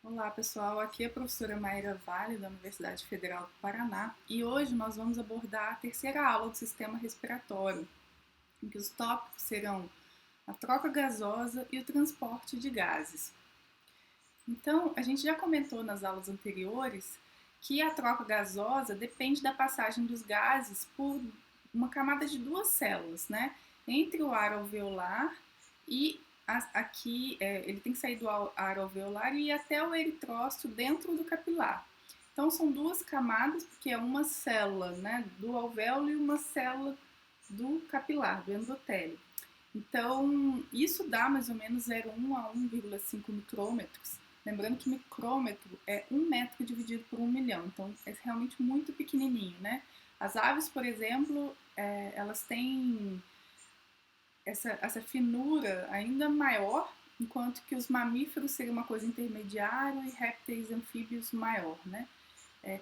Olá pessoal, aqui é a professora Maíra Vale da Universidade Federal do Paraná e hoje nós vamos abordar a terceira aula do sistema respiratório, em que os tópicos serão a troca gasosa e o transporte de gases. Então, a gente já comentou nas aulas anteriores que a troca gasosa depende da passagem dos gases por uma camada de duas células, né? Entre o ar alveolar e aqui ele tem que sair do ar alveolar e ir até o eritrócito dentro do capilar. Então são duas camadas, porque é uma célula, né, do alvéolo e uma célula do capilar, do endotélio. Então, isso dá mais ou menos 0,1 a 1,5 micrômetros. Lembrando que micrômetro é 1 metro dividido por 1 milhão, então é realmente muito pequenininho, né? As aves, por exemplo, elas têm essa finura ainda maior, enquanto que os mamíferos seriam uma coisa intermediária e répteis e anfíbios maior, né?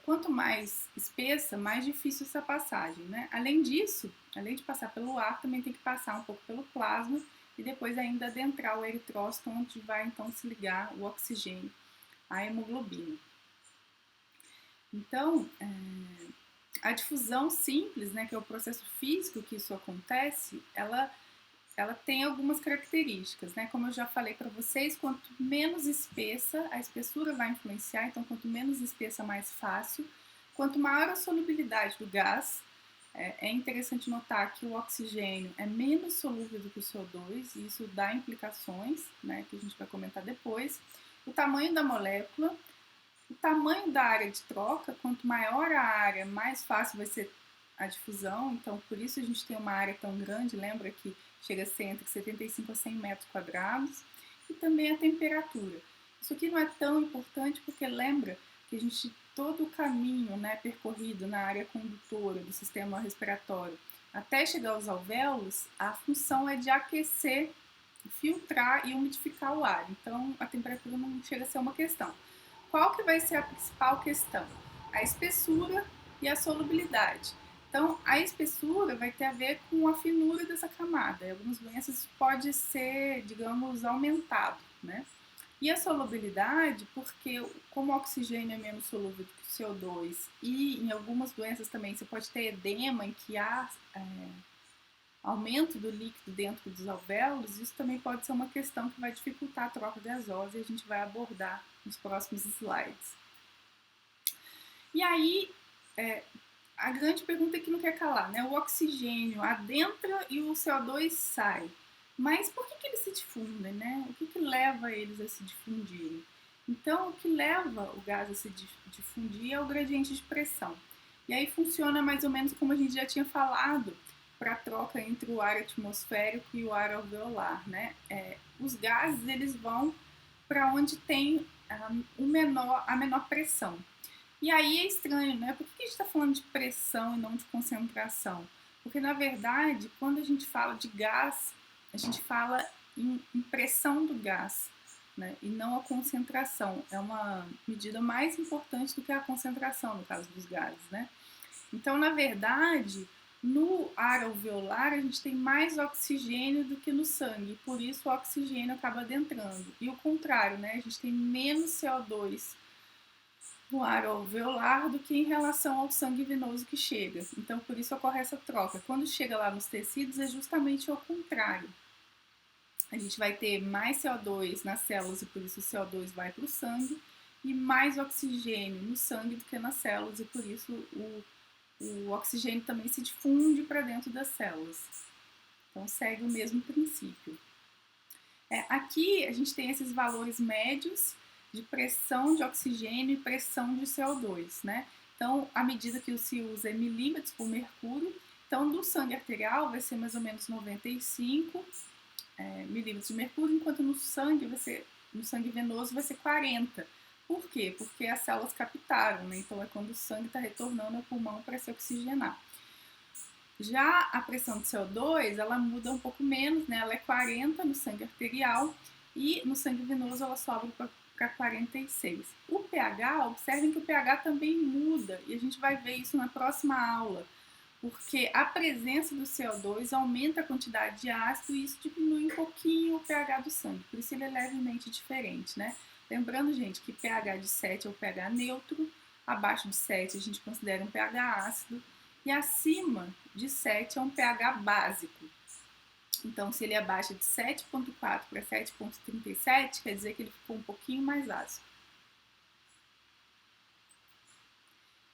Quanto mais espessa, mais difícil essa passagem, né? Além disso, além de passar pelo ar, também tem que passar um pouco pelo plasma e depois ainda adentrar o eritrócito, onde vai então se ligar o oxigênio à hemoglobina. Então, a difusão simples, né, que é o processo físico que isso acontece, ela tem algumas características, né? Como eu já falei para vocês, quanto menos espessa, a espessura vai influenciar, então quanto menos espessa, mais fácil. Quanto maior a solubilidade do gás, é interessante notar que o oxigênio é menos solúvel do que o CO2, e isso dá implicações, né, que a gente vai comentar depois. O tamanho da molécula, o tamanho da área de troca, quanto maior a área, mais fácil vai ser a difusão, então por isso a gente tem uma área tão grande, lembra que chega a ser entre 75 a 100 metros quadrados, e também a temperatura. Isso aqui não é tão importante porque lembra que a gente, todo o caminho, né, percorrido na área condutora do sistema respiratório até chegar aos alvéolos, a função é de aquecer, filtrar e umidificar o ar, então a temperatura não chega a ser uma questão. Qual que vai ser a principal questão? A espessura e a solubilidade. Então, a espessura vai ter a ver com a finura dessa camada. Em algumas doenças pode ser, digamos, aumentado, né? E a solubilidade, porque como o oxigênio é menos solúvel do que o CO2 e em algumas doenças também você pode ter edema em que há aumento do líquido dentro dos alvéolos, isso também pode ser uma questão que vai dificultar a troca gasosa e a gente vai abordar nos próximos slides. E aí, a grande pergunta que não quer calar, né? O oxigênio adentra e o CO2 sai. Mas por que eles se difundem, né? O que leva eles a se difundirem? Então, o que leva o gás a se difundir é o gradiente de pressão. E aí funciona mais ou menos como a gente já tinha falado para a troca entre o ar atmosférico e o ar alveolar, né? Os gases eles vão para onde tem a menor pressão. E aí é estranho, né? Por que a gente está falando de pressão e não de concentração? Porque, na verdade, quando a gente fala de gás, a gente fala em pressão do gás, né? E não a concentração. É uma medida mais importante do que a concentração, no caso dos gases, né? Então, na verdade, no ar alveolar, a gente tem mais oxigênio do que no sangue, por isso o oxigênio acaba adentrando. E o contrário, né? A gente tem menos CO2 no ar alveolar do que em relação ao sangue venoso que chega. Então, por isso ocorre essa troca. Quando chega lá nos tecidos, é justamente o contrário. A gente vai ter mais CO2 nas células e por isso o CO2 vai para o sangue, e mais oxigênio no sangue do que nas células e por isso o oxigênio também se difunde para dentro das células. Então, segue o mesmo princípio. Aqui a gente tem esses valores médios de pressão de oxigênio e pressão de CO2, né? Então, a medida que se usa é milímetros por mercúrio. Então, do sangue arterial vai ser mais ou menos 95 milímetros de mercúrio, enquanto no sangue venoso vai ser 40. Por quê? Porque as células captaram, né? Então, é quando o sangue está retornando ao pulmão para se oxigenar. Já a pressão de CO2, ela muda um pouco menos, né? Ela é 40 no sangue arterial e no sangue venoso ela sobe para 46. O pH, observem que o pH também muda e a gente vai ver isso na próxima aula, porque a presença do CO2 aumenta a quantidade de ácido e isso diminui um pouquinho o pH do sangue, por isso ele é levemente diferente, né? Lembrando, gente, que pH de 7 é o pH neutro, abaixo de 7 a gente considera um pH ácido, e acima de 7 é um pH básico. Então, se ele abaixa de 7,4 para 7,37, quer dizer que ele ficou um pouquinho mais ácido.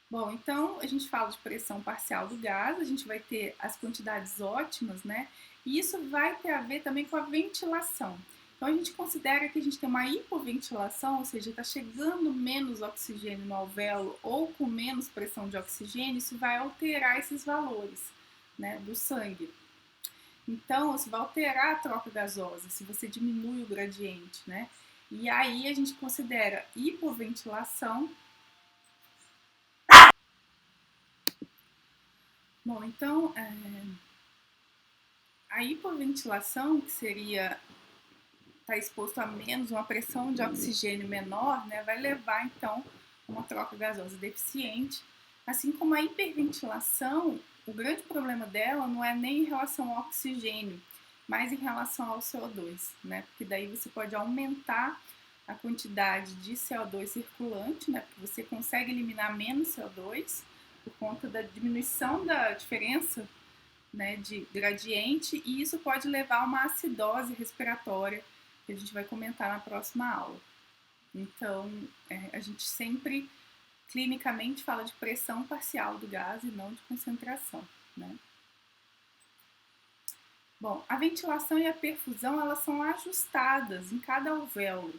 Bom, então a gente fala de pressão parcial do gás, a gente vai ter as quantidades ótimas, né? E isso vai ter a ver também com a ventilação. Então a gente considera que a gente tem uma hipoventilação, ou seja, está chegando menos oxigênio no alvéolo ou com menos pressão de oxigênio, isso vai alterar esses valores, né, do sangue. Então, isso vai alterar a troca gasosa, se você diminui o gradiente, né? E aí a gente considera hipoventilação. Bom, então, a hipoventilação, que seria estar exposto a menos, uma pressão de oxigênio menor, né, vai levar, então, a uma troca gasosa deficiente. Assim como a hiperventilação, o grande problema dela não é nem em relação ao oxigênio, mas em relação ao CO2, né? Porque daí você pode aumentar a quantidade de CO2 circulante, né? Porque você consegue eliminar menos CO2 por conta da diminuição da diferença, né, de gradiente, e isso pode levar a uma acidose respiratória, que a gente vai comentar na próxima aula. Então, a gente sempre clinicamente fala de pressão parcial do gás e não de concentração, né? Bom, a ventilação e a perfusão, elas são ajustadas em cada alvéolo.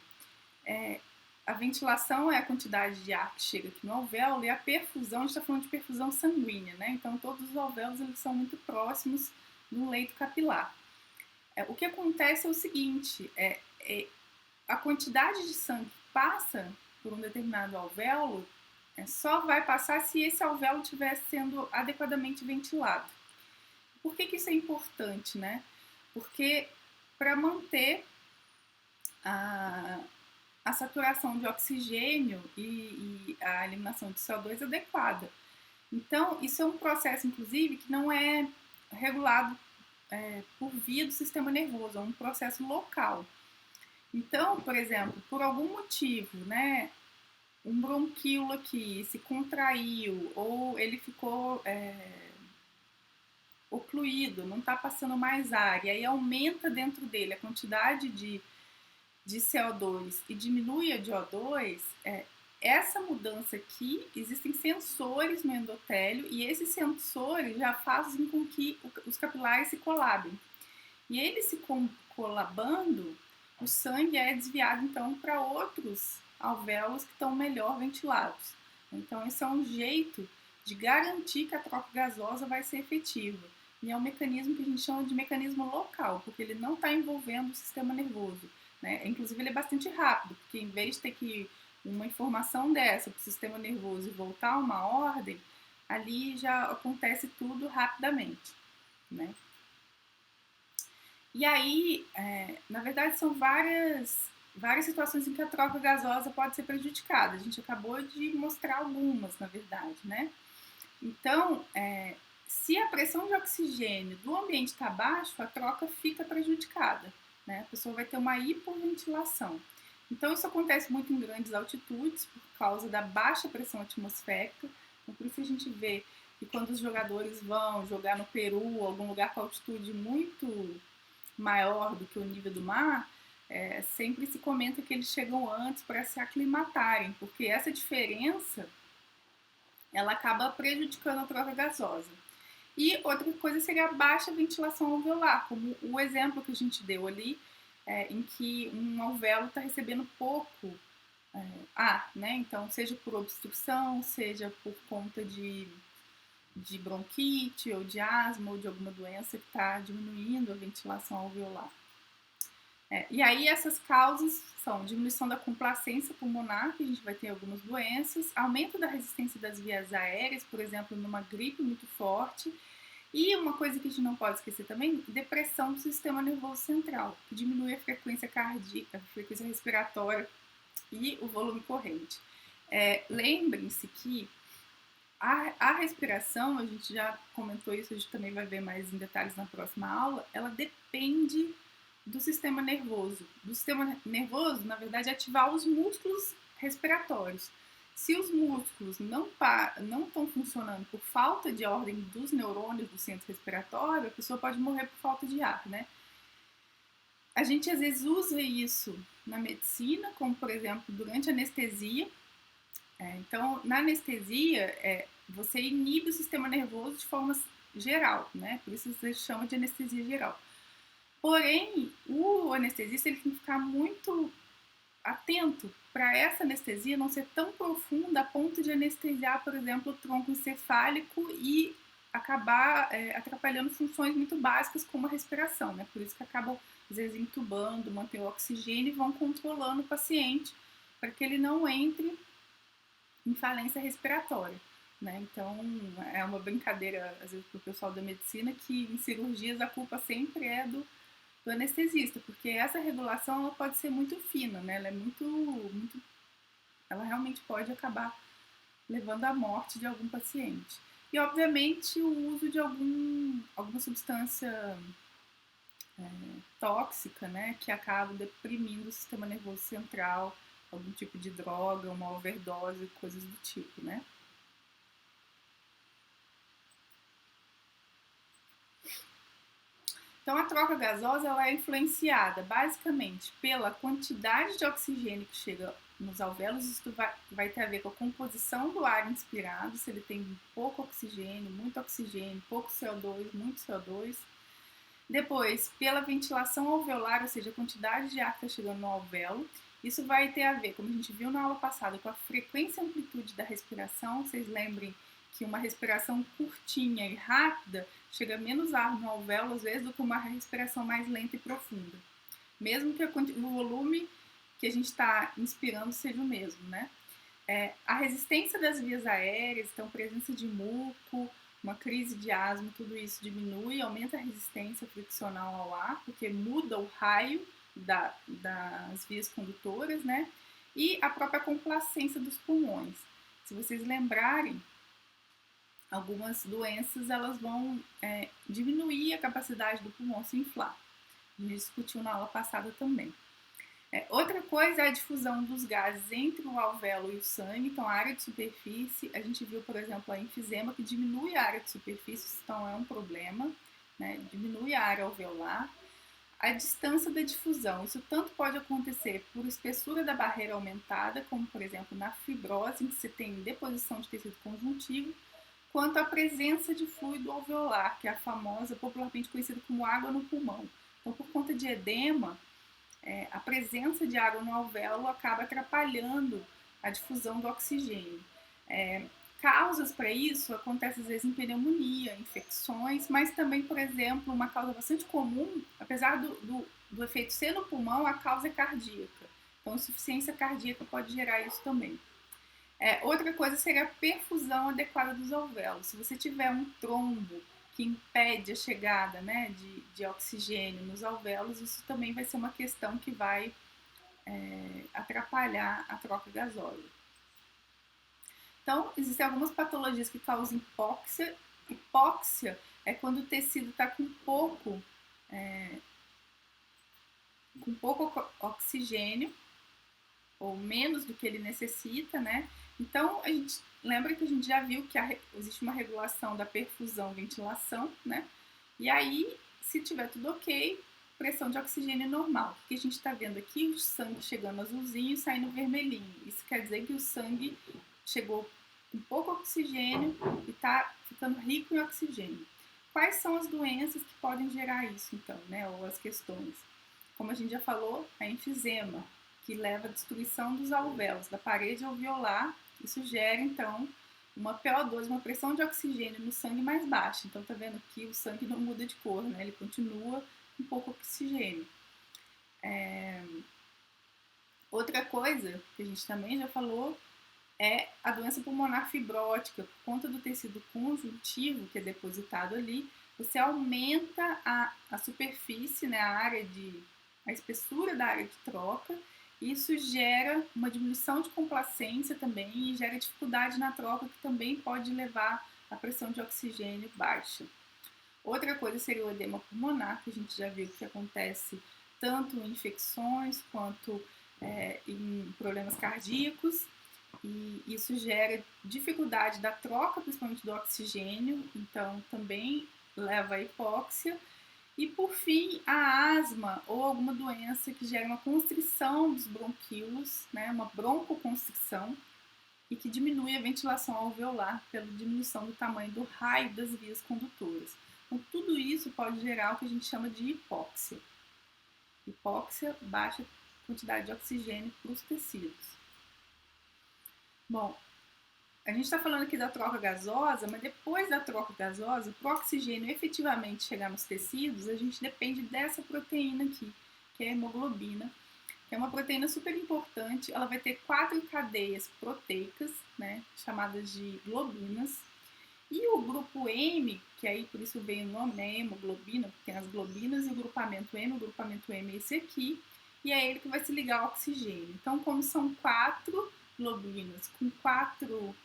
A ventilação é a quantidade de ar que chega aqui no alvéolo, e a perfusão, a gente está falando de perfusão sanguínea, né? Então, todos os alvéolos eles são muito próximos do leito capilar. O que acontece é o seguinte, a quantidade de sangue que passa por um determinado alvéolo só vai passar se esse alvéolo estiver sendo adequadamente ventilado. Por que isso é importante, né? Porque para manter a saturação de oxigênio e a eliminação de CO2 adequada. Então, isso é um processo, inclusive, que não é regulado por via do sistema nervoso, é um processo local. Então, por exemplo, por algum motivo, né, um bronquíolo aqui se contraiu ou ele ficou ocluído, não está passando mais ar, e aí aumenta dentro dele a quantidade de CO2 e diminui a de O2, essa mudança aqui, existem sensores no endotélio e esses sensores já fazem com que os capilares se colabem. E eles se colabando, o sangue é desviado então para outros alvéolos que estão melhor ventilados. Então esse é um jeito de garantir que a troca gasosa vai ser efetiva. E é um mecanismo que a gente chama de mecanismo local, porque ele não está envolvendo o sistema nervoso. Né? Inclusive ele é bastante rápido, porque em vez de ter que uma informação dessa para o sistema nervoso e voltar a uma ordem, ali já acontece tudo rapidamente, né? E aí, na verdade, são várias situações em que a troca gasosa pode ser prejudicada. A gente acabou de mostrar algumas, na verdade, né? Então, se a pressão de oxigênio do ambiente está baixa, a troca fica prejudicada. Né? A pessoa vai ter uma hipoventilação. Então, isso acontece muito em grandes altitudes por causa da baixa pressão atmosférica. Então, por isso a gente vê que quando os jogadores vão jogar no Peru, algum lugar com altitude muito maior do que o nível do mar, sempre se comenta que eles chegam antes para se aclimatarem, porque essa diferença ela acaba prejudicando a troca gasosa. E outra coisa seria a baixa ventilação alveolar, como o exemplo que a gente deu ali, em que um alvéolo está recebendo pouco ar, né? Então, seja por obstrução, seja por conta de bronquite, ou de asma, ou de alguma doença que está diminuindo a ventilação alveolar. E aí essas causas são diminuição da complacência pulmonar, que a gente vai ter algumas doenças, aumento da resistência das vias aéreas, por exemplo, numa gripe muito forte, e uma coisa que a gente não pode esquecer também, depressão do sistema nervoso central, que diminui a frequência cardíaca, a frequência respiratória e o volume corrente. Lembrem-se que a respiração, a gente já comentou isso, a gente também vai ver mais em detalhes na próxima aula, ela depende do sistema nervoso. Do sistema nervoso, na verdade, é ativar os músculos respiratórios. Se os músculos não estão funcionando por falta de ordem dos neurônios do centro respiratório, a pessoa pode morrer por falta de ar, né? A gente às vezes usa isso na medicina, como por exemplo durante a anestesia. Então, na anestesia, você inibe o sistema nervoso de forma geral, né? Por isso se chama de anestesia geral. Porém, o anestesista ele tem que ficar muito atento para essa anestesia não ser tão profunda a ponto de anestesiar, por exemplo, o tronco encefálico e acabar atrapalhando funções muito básicas como a respiração, né? Por isso que acabam, às vezes, entubando, mantêm o oxigênio e vão controlando o paciente para que ele não entre em falência respiratória, né? Então, é uma brincadeira, às vezes, para o pessoal da medicina que em cirurgias a culpa sempre é do anestesista, porque essa regulação ela pode ser muito fina, né? Ela é ela realmente pode acabar levando à morte de algum paciente. E, obviamente, o uso de alguma substância tóxica, né? Que acaba deprimindo o sistema nervoso central, algum tipo de droga, uma overdose, coisas do tipo, né? Então, a troca gasosa ela é influenciada basicamente pela quantidade de oxigênio que chega nos alvéolos. Isso vai ter a ver com a composição do ar inspirado, se ele tem pouco oxigênio, pouco CO2, muito CO2. Depois, pela ventilação alveolar, ou seja, a quantidade de ar que está chegando no alvéolo. Isso vai ter a ver, como a gente viu na aula passada, com a frequência e amplitude da respiração. Vocês lembrem que uma respiração curtinha e rápida chega menos ar no alvéolo, às vezes, do que uma respiração mais lenta e profunda. Mesmo que o volume que a gente está inspirando seja o mesmo, né? A resistência das vias aéreas, então presença de muco, uma crise de asma, tudo isso diminui, aumenta a resistência friccional ao ar, porque muda o raio das vias condutoras, né? E a própria complacência dos pulmões. Se vocês lembrarem, algumas doenças elas vão diminuir a capacidade do pulmão se inflar. A gente discutiu na aula passada também. Outra coisa é a difusão dos gases entre o alvéolo e o sangue, então a área de superfície, a gente viu, por exemplo, a enfisema que diminui a área de superfície, então é um problema, né? Diminui a área alveolar. A distância da difusão, isso tanto pode acontecer por espessura da barreira aumentada, como por exemplo na fibrose, em que você tem deposição de tecido conjuntivo, quanto a presença de fluido alveolar, que é a famosa, popularmente conhecida como água no pulmão. Então, por conta de edema, a presença de água no alvéolo acaba atrapalhando a difusão do oxigênio. Causas para isso acontecem às vezes em pneumonia, infecções, mas também, por exemplo, uma causa bastante comum, apesar do efeito ser no pulmão, a causa é cardíaca. Então, insuficiência cardíaca pode gerar isso também. Outra coisa seria a perfusão adequada dos alvéolos. Se você tiver um trombo que impede a chegada, né, de oxigênio nos alvéolos, isso também vai ser uma questão que vai atrapalhar a troca gasosa. Então, existem algumas patologias que causam hipóxia. Hipóxia é quando o tecido está com pouco oxigênio, ou menos do que ele necessita, né? Então, a gente lembra que a gente já viu que existe uma regulação da perfusão, ventilação, né? E aí, se tiver tudo ok, pressão de oxigênio normal. O que a gente está vendo aqui, o sangue chegando azulzinho e saindo vermelhinho. Isso quer dizer que o sangue chegou com pouco oxigênio e está ficando rico em oxigênio. Quais são as doenças que podem gerar isso, então, né? Ou as questões? Como a gente já falou, a enfisema, que leva à destruição dos alvéolos, da parede alveolar. Isso gera, então, uma PO2, uma pressão de oxigênio no sangue mais baixa. Então, tá vendo que o sangue não muda de cor, né? Ele continua com pouco oxigênio. Outra coisa que a gente também já falou é a doença pulmonar fibrótica. Por conta do tecido conjuntivo que é depositado ali, você aumenta a superfície, né, a espessura da área de troca. Isso gera uma diminuição de complacência também e gera dificuldade na troca, que também pode levar à pressão de oxigênio baixa. Outra coisa seria o edema pulmonar, que a gente já viu que acontece tanto em infecções quanto em problemas cardíacos, e isso gera dificuldade da troca, principalmente do oxigênio, então também leva à hipóxia. E por fim, a asma ou alguma doença que gera uma constrição dos bronquíolos, né, uma broncoconstrição, e que diminui a ventilação alveolar pela diminuição do tamanho do raio das vias condutoras. Então, tudo isso pode gerar o que a gente chama de hipóxia. Hipóxia, baixa quantidade de oxigênio para os tecidos. Bom, a gente está falando aqui da troca gasosa, mas depois da troca gasosa, para o oxigênio efetivamente chegar nos tecidos, a gente depende dessa proteína aqui, que é a hemoglobina, que é uma proteína super importante. Ela vai ter 4 cadeias proteicas, né, chamadas de globinas. E o grupo M, que aí por isso vem o nome, né, hemoglobina, porque tem as globinas e o grupamento M é esse aqui, e é ele que vai se ligar ao oxigênio. Então, como são 4 globinas com 4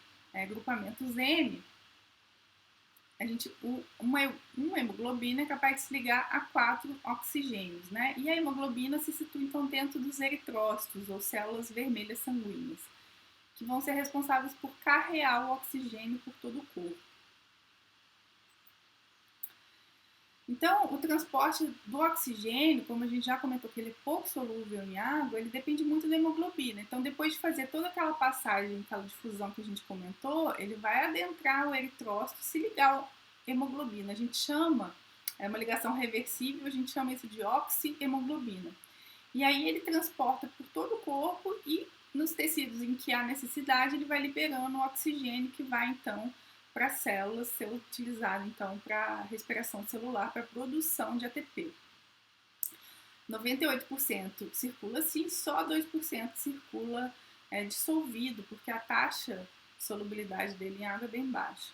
grupamentos M, uma hemoglobina é capaz de se ligar a 4 oxigênios, né? E a hemoglobina se situa então dentro dos eritrócitos, ou células vermelhas sanguíneas, que vão ser responsáveis por carrear o oxigênio por todo o corpo. Então, o transporte do oxigênio, como a gente já comentou que ele é pouco solúvel em água, ele depende muito da hemoglobina. Então, depois de fazer toda aquela passagem, aquela difusão que a gente comentou, ele vai adentrar o eritrócito, se ligar à hemoglobina. A gente chama, é uma ligação reversível, a gente chama isso de oxihemoglobina. E aí ele transporta por todo o corpo e nos tecidos em que há necessidade, ele vai liberando o oxigênio que vai, então, para as células ser utilizado então para respiração celular, para a produção de ATP. 98% circula assim, só 2% circula dissolvido, porque a taxa de solubilidade dele em água é bem baixa.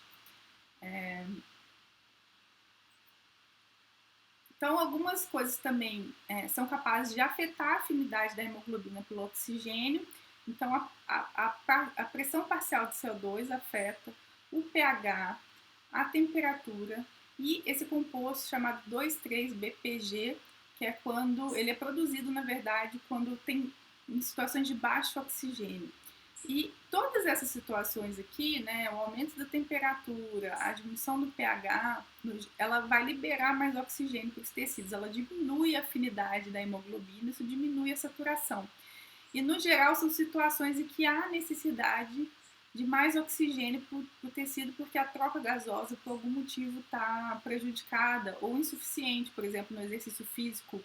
Então, algumas coisas também são capazes de afetar a afinidade da hemoglobina pelo oxigênio. Então, a pressão parcial de CO2 afeta o pH, a temperatura e esse composto chamado 2,3-BPG, que é quando ele é produzido, na verdade, quando tem em situações de baixo oxigênio. E todas essas situações aqui, né, o aumento da temperatura, a diminuição do pH, ela vai liberar mais oxigênio para os tecidos, ela diminui a afinidade da hemoglobina, isso diminui a saturação. E, no geral, são situações em que há necessidade de mais oxigênio para o tecido, porque a troca gasosa, por algum motivo, está prejudicada ou insuficiente. Por exemplo, no exercício físico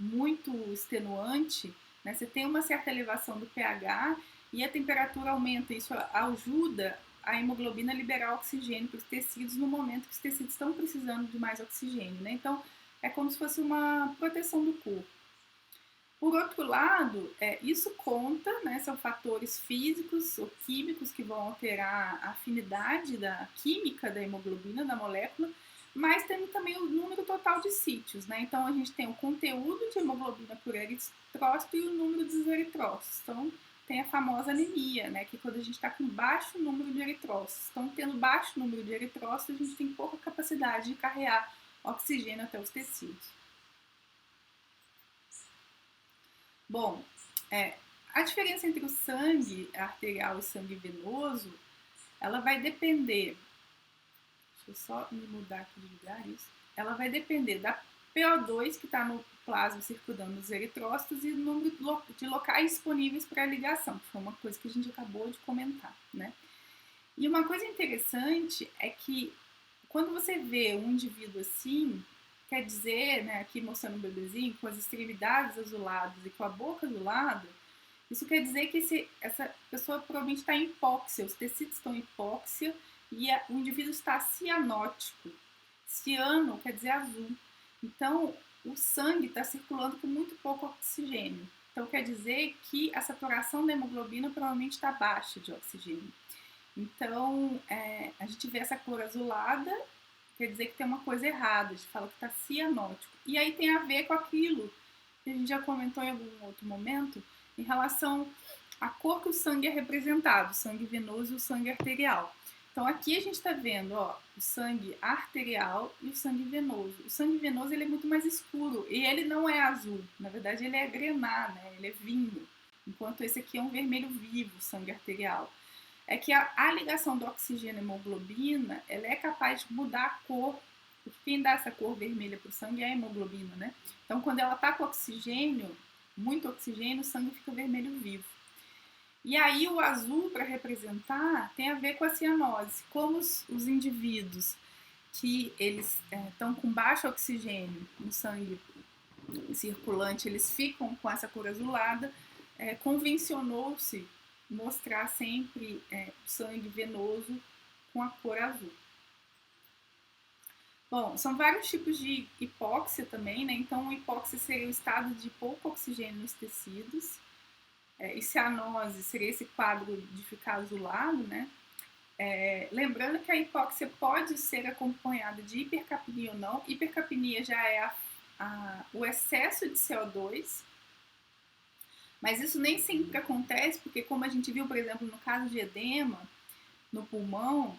muito extenuante, né, você tem uma certa elevação do pH e a temperatura aumenta. Isso ajuda a hemoglobina a liberar oxigênio para os tecidos no momento que os tecidos estão precisando de mais oxigênio, né? Então, é como se fosse uma proteção do corpo. Por outro lado, isso conta, né, são fatores físicos ou químicos que vão alterar a afinidade da química da hemoglobina, da molécula, mas tem também o número total de sítios, né? Então, a gente tem o conteúdo de hemoglobina por eritrócito e o número dos eritrócitos. Então, tem a famosa anemia, né, que é quando a gente está com baixo número de eritrócitos. Então, tendo baixo número de eritrócitos, a gente tem pouca capacidade de carregar oxigênio até os tecidos. Bom, a diferença entre o sangue arterial e o sangue venoso, ela vai depender, deixa eu só me mudar aqui de lugar isso, ela vai depender da PO2 que está no plasma circulando nos eritrócitos e do número de locais disponíveis para a ligação, que foi uma coisa que a gente acabou de comentar, né? E uma coisa interessante é que quando você vê um indivíduo assim, quer dizer, né, aqui mostrando um bebezinho com as extremidades azuladas e com a boca azulada, isso quer dizer que essa pessoa provavelmente está em hipóxia, os tecidos estão em hipóxia e o indivíduo está cianótico. Ciano quer dizer azul. Então, o sangue está circulando com muito pouco oxigênio. Então, quer dizer que a saturação da hemoglobina provavelmente está baixa de oxigênio. Então, a gente vê essa cor azulada, quer dizer que tem uma coisa errada, a gente fala que está cianótico. E aí tem a ver com aquilo que a gente já comentou em algum outro momento, em relação à cor que o sangue é representado, o sangue venoso e o sangue arterial. Então aqui a gente está vendo, ó, o sangue arterial e o sangue venoso. O sangue venoso ele é muito mais escuro e ele não é azul, na verdade ele é grená, né? Ele é vinho, enquanto esse aqui é um vermelho vivo, o sangue arterial. É que a ligação do oxigênio à hemoglobina, ela é capaz de mudar a cor, porque quem dá essa cor vermelha para o sangue é a hemoglobina, né? Então quando ela está com oxigênio, muito oxigênio, o sangue fica vermelho vivo. E aí o azul, para representar, tem a ver com a cianose. Como os indivíduos que eles estão com baixo oxigênio no sangue circulante, eles ficam com essa cor azulada, convencionou-se mostrar sempre o sangue venoso com a cor azul. Bom, são vários tipos de hipóxia também, né? Então, hipóxia seria o estado de pouco oxigênio nos tecidos. E cianose seria esse quadro de ficar azulado, né? Lembrando que a hipóxia pode ser acompanhada de hipercapnia ou não. Hipercapnia já é o excesso de CO2, mas isso nem sempre acontece, porque como a gente viu, por exemplo, no caso de edema no pulmão,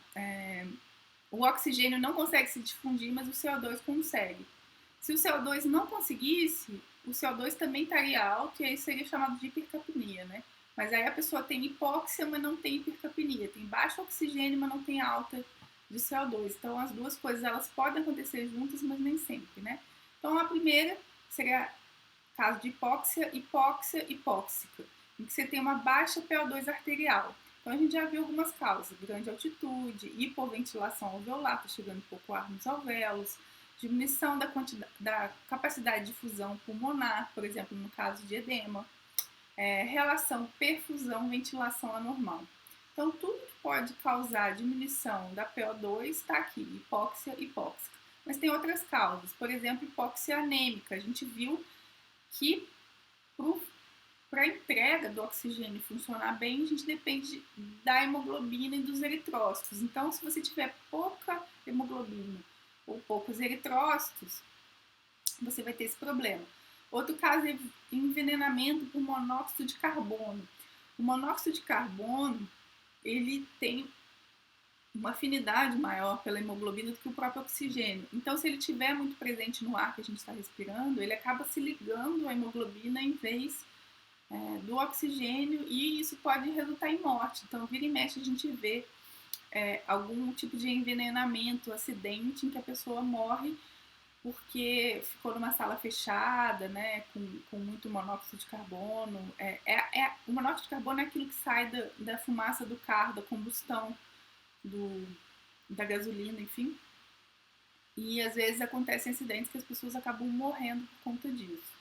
o oxigênio não consegue se difundir, mas o CO2 consegue. Se o CO2 não conseguisse, o CO2 também estaria alto e aí seria chamado de hipercapnia, né? Mas aí a pessoa tem hipóxia, mas não tem hipercapnia. Tem baixo oxigênio, mas não tem alta de CO2. Então as duas coisas elas podem acontecer juntas, mas nem sempre, né? Então a primeira seria caso de hipóxia, hipóxica, em que você tem uma baixa PO2 arterial. Então a gente já viu algumas causas: grande altitude, hipoventilação alveolar, está chegando pouco ar nos alvéolos, diminuição da capacidade de difusão pulmonar, por exemplo, no caso de edema, relação perfusão-ventilação anormal. Então, tudo que pode causar diminuição da PO2 está aqui, hipóxia, hipóxica. Mas tem outras causas, por exemplo, hipóxia anêmica. A gente viu que para a entrega do oxigênio funcionar bem, a gente depende da hemoglobina e dos eritrócitos. Então, se você tiver pouca hemoglobina ou poucos eritrócitos, você vai ter esse problema. Outro caso é envenenamento por monóxido de carbono. O monóxido de carbono, ele tem uma afinidade maior pela hemoglobina do que o próprio oxigênio. Então, se ele estiver muito presente no ar que a gente está respirando, ele acaba se ligando à hemoglobina em vez do oxigênio e isso pode resultar em morte. Então, vira e mexe a gente vê algum tipo de envenenamento, acidente em que a pessoa morre porque ficou numa sala fechada, né, com muito monóxido de carbono. O monóxido de carbono é aquilo que sai da fumaça do carro, da combustão da gasolina, enfim. E às vezes acontecem acidentes que as pessoas acabam morrendo por conta disso.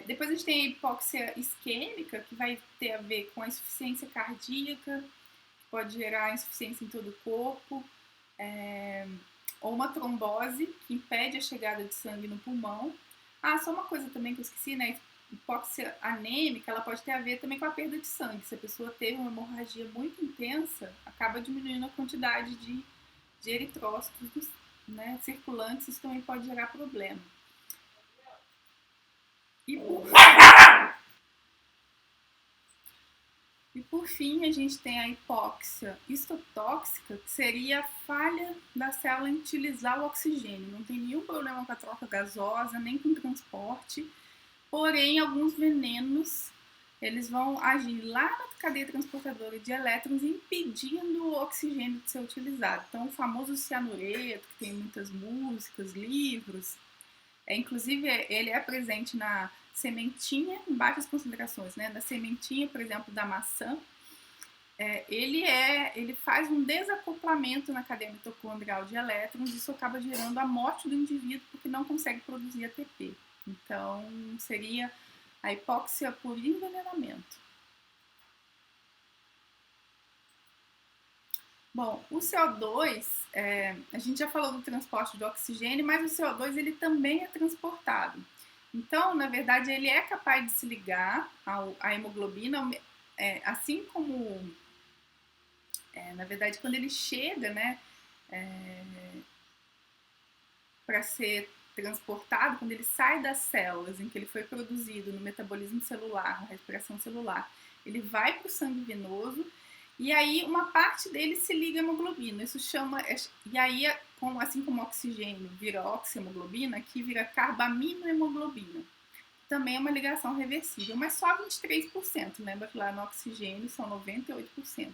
Depois a gente tem a hipóxia isquêmica, que vai ter a ver com a insuficiência cardíaca, que pode gerar insuficiência em todo o corpo, ou uma trombose, que impede a chegada de sangue no pulmão. Só uma coisa também que eu esqueci, né? Hipóxia anêmica, ela pode ter a ver também com a perda de sangue. Se a pessoa teve uma hemorragia muito intensa, acaba diminuindo a quantidade de eritrócitos, né, circulantes, isso também pode gerar problema. E por fim, a gente tem a hipóxia histotóxica, que seria a falha da célula em utilizar o oxigênio. Não tem nenhum problema com a troca gasosa, nem com o transporte, porém, alguns venenos eles vão agir lá na cadeia transportadora de elétrons, impedindo o oxigênio de ser utilizado. Então, o famoso cianureto, que tem muitas músicas, livros, inclusive ele é presente na sementinha, em baixas concentrações, né? Na sementinha, por exemplo, da maçã, ele faz um desacoplamento na cadeia mitocondrial de elétrons, e isso acaba gerando a morte do indivíduo porque não consegue produzir ATP. Então, seria a hipóxia por envenenamento. Bom, o CO2, a gente já falou do transporte do oxigênio, mas o CO2 ele também é transportado. Então, na verdade, ele é capaz de se ligar à hemoglobina, assim como, na verdade, quando ele chega, né, para ser transportado, quando ele sai das células em que ele foi produzido no metabolismo celular, na respiração celular, ele vai para o sangue venoso E aí uma parte dele se liga à hemoglobina. Isso chama. E aí, assim como o oxigênio vira oxihemoglobina, aqui vira carbaminohemoglobina. Também é uma ligação reversível, mas só 23%. Lembra que lá no oxigênio são 98%.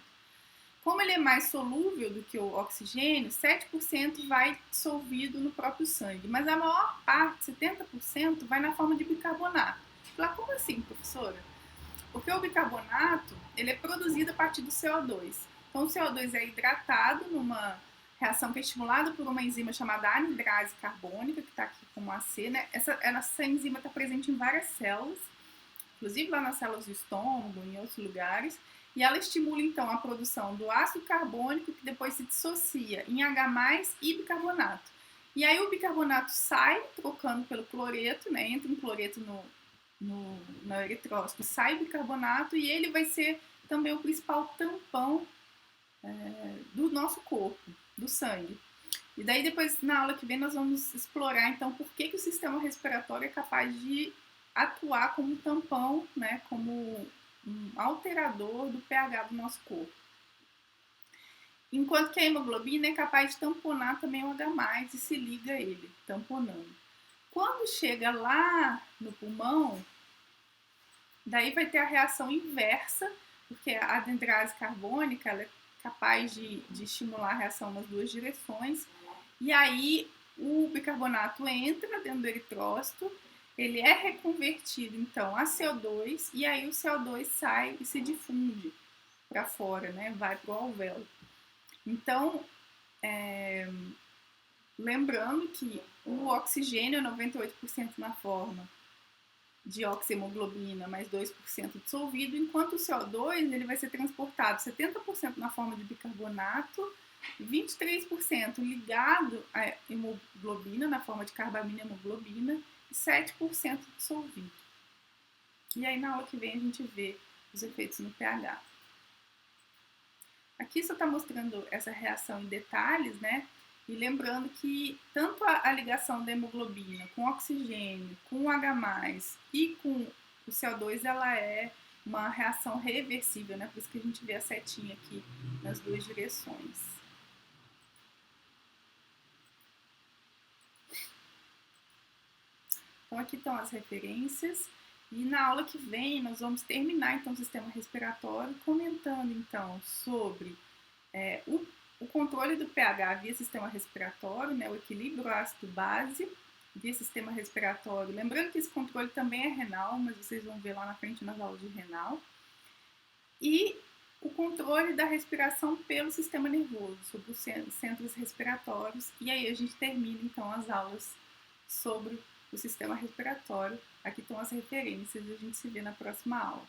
Como ele é mais solúvel do que o oxigênio, 7% vai dissolvido no próprio sangue, mas a maior parte, 70%, vai na forma de bicarbonato. Lá, como assim, professora? Porque o bicarbonato, ele é produzido a partir do CO2. Então, o CO2 é hidratado numa reação que é estimulada por uma enzima chamada anidrase carbônica, que está aqui como AC, né? Essa enzima está presente em várias células, inclusive lá nas células do estômago, em outros lugares, e ela estimula então a produção do ácido carbônico, que depois se dissocia em H+, e bicarbonato. E aí o bicarbonato sai, trocando pelo cloreto, né? Entra um cloreto no eritrócito, sai o bicarbonato e ele vai ser também o principal tampão do nosso corpo, do sangue. E daí depois, na aula que vem, nós vamos explorar então por que o sistema respiratório é capaz de atuar como um tampão, né, como um alterador do pH do nosso corpo. Enquanto que a hemoglobina é capaz de tamponar também o H+, e se liga a ele, tamponando. Quando chega lá no pulmão, daí vai ter a reação inversa, porque a anidrase carbônica ela é capaz de estimular a reação nas duas direções, e aí o bicarbonato entra dentro do eritrócito, ele é reconvertido então a CO2, e aí o CO2 sai e se difunde para fora, né? Vai para o alvéolo. Então, lembrando que o oxigênio é 98% na forma de oxihemoglobina mais 2% dissolvido, enquanto o CO2 ele vai ser transportado 70% na forma de bicarbonato, 23% ligado à hemoglobina na forma de carbaminohemoglobina e 7% dissolvido. E aí na aula que vem a gente vê os efeitos no pH. Aqui só está mostrando essa reação em detalhes, né? E lembrando que tanto a ligação da hemoglobina com o oxigênio, com o H+, e com o CO2, ela é uma reação reversível, né? Por isso que a gente vê a setinha aqui nas duas direções. Então aqui estão as referências. E na aula que vem nós vamos terminar então o sistema respiratório, comentando então sobre o controle do pH via sistema respiratório, né, o equilíbrio ácido-base via sistema respiratório. Lembrando que esse controle também é renal, mas vocês vão ver lá na frente nas aulas de renal. E o controle da respiração pelo sistema nervoso, sobre os centros respiratórios. E aí a gente termina então as aulas sobre o sistema respiratório. Aqui estão as referências e a gente se vê na próxima aula.